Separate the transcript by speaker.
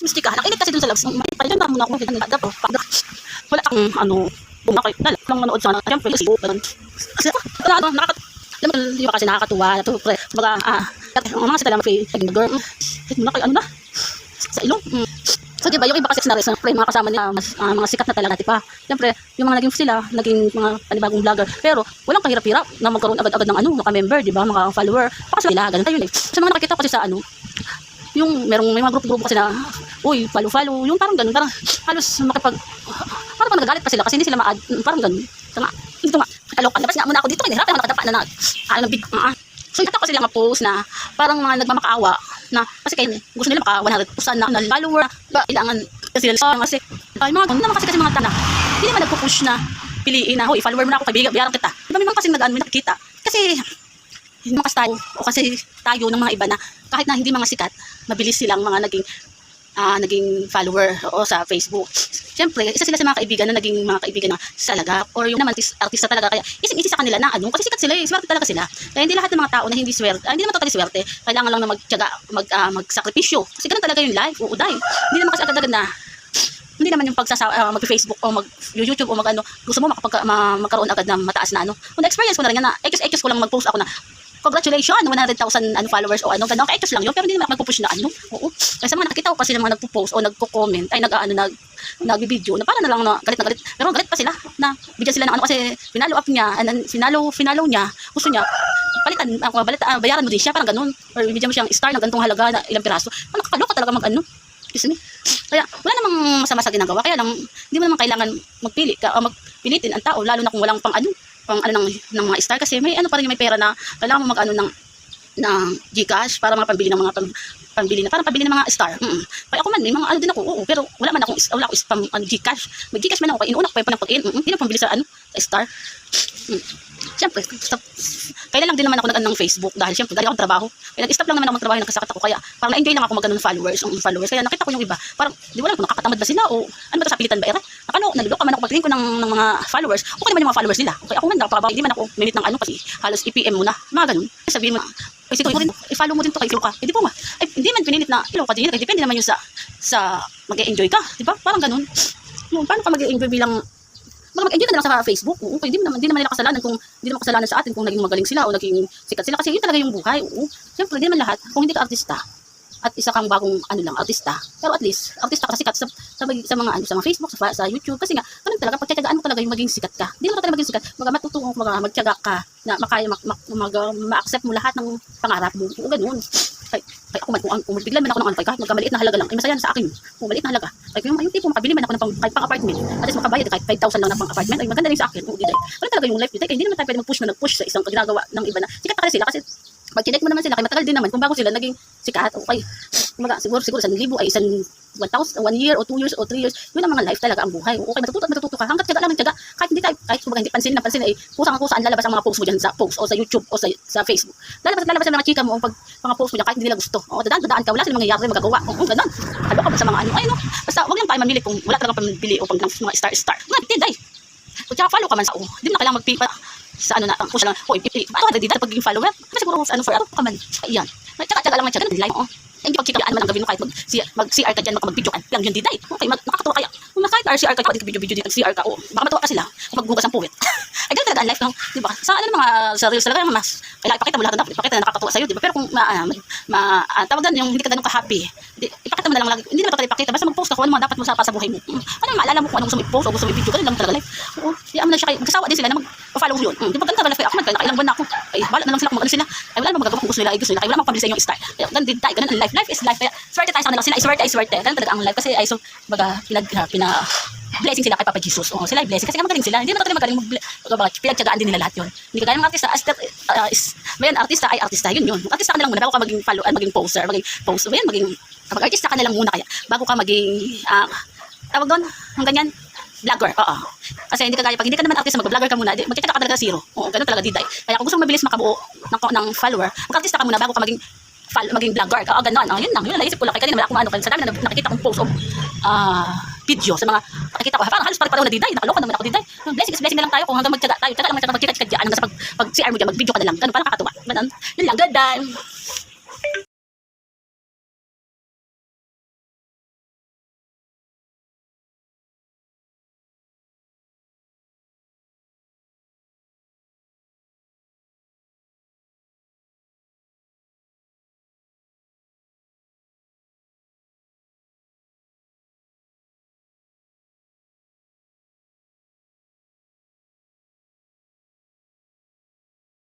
Speaker 1: Mistika, nakinit kasi dun sa labs. Makita pa rin, dyan muna ako magkita po. Wala akong, bumakay. Dala, lang manood sana. Siyempre, kasi, ganun. Kasi, alam mo, di ba kasi nakakatuwa. Baga, mga sila lang, girl. Muna kayo, na? Sa ilong. So, diba, yung iba kasi na rin, siyempre, mga kasama nila, mga sikat na talaga, diba? Siyempre, yung mga naging sila, naging mga panibagong vlogger. Pero, walang kahirap-hirap na magkaroon agad-agad ng naka-member, diba? Mga follower. Kasi sila, ganun tayo. Sa mga nakikita ko kasi sa yung may mga grupo kasi na, uy, follow, yung parang ganun, parang halos parang nagagalit pa sila kasi hindi sila parang ganun. Ito nga, kalokan, labas nga muna ako dito, kinahirap ako nakadapa na big, so nakita ko sila mga post na parang mga nagmamakaawa na kasi kayo gusto nila maka 100% na follower ba kailangan kasi sila kasi ay mga naman kasi mga tana hindi naman nagpo-push na piliin na hoy follower mo na ako kaibigan bayaran kita diba may mga kasi nakikita kasi hindi mga tayo o kasi tayo ng mga iba na kahit na hindi mga sikat mabilis silang mga naging follower o sa Facebook. Siyempre, isa sila sa mga kaibigan na naging mga kaibigan na salaga or yung naman artista talaga kaya ising-isi sa kanila na kasi sikat sila swerte talaga sila. Kaya hindi lahat ng mga tao na hindi swerte, hindi naman totally swerte, kailangan lang na magtiyaga, magsakripisyo. Kasi ganun talaga yung life, uuday. Hindi naman kasi agad-agad na hindi naman yung mag-Facebook o mag-YouTube o gusto mo magkaroon agad ng mataas na Kung na-experience ko na rin na X ko lang mag-post ako na congratulations, 100,000 followers o ganun. Kaya lang yun, pero hindi naman ako magpo-push na Oo. Kasi mga nakita ko kasi ng mga nagpo-post o nagko-comment, ay nag-video, na para na lang na galit. Pero galit pa sila, na bigyan sila ng kasi finalo up niya, finalo niya, gusto niya, palitan, bayaran mo din siya, parang ganun. Or bigyan mo siyang star na ganitong halaga na ilang piraso. Nakakaloka talaga Excuse me. Kaya wala namang masama sa ginagawa, kaya lang, hindi mo naman kailangan magpili ka, o magpilitin ang tao, lalo na kung walang pang ng mga star kasi may pa rin may pera na kailangan mo ng GCash para mga pambili ng mga pambili ng mga star. Kaya ako man may mga din ako, oo, pero wala akong GCash. May GCash man ako, inuuna ko pa yung pagkain. Hindi na pambili sa sa star. Siyempre, kaya lang din naman ako ng Facebook dahil siyempre dahil akong trabaho. Kaya nag-stop lang naman ako magtrabaho, nagkasakit ako kaya parang na-enjoy lang ako magano ng followers. Kaya nakita ko yung iba, parang di wala kung nakakatamad ba sila o ano ba ito sa pilitan ba era? Naluloka man ako pagtingin ko ng mga followers. Okay naman yung mga followers nila. Okay, ako man nakapagawa, hindi man ako minute ng kasi halos i-PM mo na. Mga ganun. Sabihin mo, ay sige, i-follow mo din to kay Flow ka. Hindi po nga. Ay, hindi man pinilit na Flow ka din. Depende naman yun sa mag-e-enjoy ka, di ba? Parang ganun. Paano ka mag-e-enjoy bilang mag-enjoy ka na lang sa Facebook. Hindi naman nila kasalanan kung hindi naman kasalanan sa atin kung naging magaling sila o naging sikat sila kasi yun talaga yung buhay. Siyempre, hindi naman lahat. Kung hindi ka artista at isa kang bagong artista, pero at least artista ka sikat sa mga Facebook, sa YouTube kasi nga ganun talaga pagtyagaan mo talaga yung maging sikat ka. Hindi mo talaga maging sikat, matutuwa ka, magtiyaga ka na makaya ma-accept mo lahat ng pangarap mo. Ganun. Kaya ako man kung biglan man ako ng kahit magkamaliit na halaga lang, ay masaya na sa akin. Kung maliit na halaga. Kaya yung tipo makabili man ako ng pang apartment, at least makabayad kahit 5,000 lang na pang apartment, ay maganda rin sa akin. Wala talaga yung life dito. Kaya hindi naman tayo pwede mag-push sa isang ginagawa ng iba na sikat pa sila kasi pag chinek mo naman sila, kaya matagal din naman kung bago sila naging sikat, okay. Siguro 1,000 ay 1,000, 1 year o 2 years o 3 years, yun ang mga life talaga ang buhay. Okay, matututo ka. Hanggat tiyaga lang tiyaga. Kahit hindi pansin ay kusang lalabas ang mga post mo diyan sa post o sa YouTube o sa Facebook. Lalabas ang mga chika mo pag mga post mo diyan kahit hindi nila gusto. Dadaan ka, wala silang mangyayari magagawa. Ganun. Halo ka ba sa mga basta wag lang tayo mamili kung wala talagang pamili o pag mga star. Tinday. Kung follow ka man sa hindi mo na kailangan magpipa sa push lang. Paano ka dito pag yung follower? Kasi siguro for ka man. Ayan. Tsaka lang man live. Hindi pag-chikalaan man ang gawin mo kahit mag-CR ka dyan, mag-video ka lang yun diday. Okay, nakakatawa kaya. Kung kahit RCR ka, dito video dito, CR ka, baka matuwa ka sila, maggugas ang puwit. Ay, ganun talaga ang life, no? Diba? Sa sa reels talaga, mas, kailangan ipakita mo lahat ng ipakita na nakakatawa sa'yo, diba? Pero kung, tawag doon, yung hindi ka ganun ka-happy, ipakita mo na lang lagi, hindi naman totally ipakita, basta mag-post ka kung ano mga dapat mo sa buhay mo. Ano yung maalala mo kung ano gusto mo i-post o gusto mo i-video, ganun lang talaga life. Oo, kaya mo na siya kayo, magkasawa din sila na mag-follow mo yun. Diba, ganun talaga life, ako man, kailang buwan na ako. Ay, wala na lang sila kung mag-ano sila. Ay, wala naman magagawa kung gusto nila, gusto nila. Ay, wala mang pabili sa inyong star. Kaya, ganun din tayo, ganun ang life. Life is life. Kaya, swerte tayo sa kanila. Sila ay swerte. Ganun talaga ang life. Kasi ay blessing sila kay Papa Jesus. Sila ay blessing. Kasi magaling sila. Hindi naman talaga magaling pinagtiyagaan din nila lahat yun. Hindi kagaya ng artista. May artista ay artista. Yun. Artista ka na lang muna bago ka maging follower, maging poster, mag-artista ka na lang muna kaya bago ka maging tawag doon, ang ganyan, vlogger. Oo. Kasi hindi kagaya pag hindi ka naman artista, mag-vlogger ka muna. Magtitira ka talaga zero. Oo, ganun talaga diday. Kaya kung gusto mo mabilis makabuo ng follower, mag-artista ka muna bago ka maging vlogger ka. Ganun. Yun lang naisip ko lang. Kaya kanina wala akong sa dami na nakikita kong post o video sa mga nakikita ko. Parang halos pareho na diday. Nakaloka naman ako diday. Blessing na lang tayo kung hanggang magtiyaga tayo. Tiyaga lang magtiyaga mag-CR mo dyan, mag-video ka na lang. Ganun, parang kakatuwa. Ganun. Yun lang. Good day.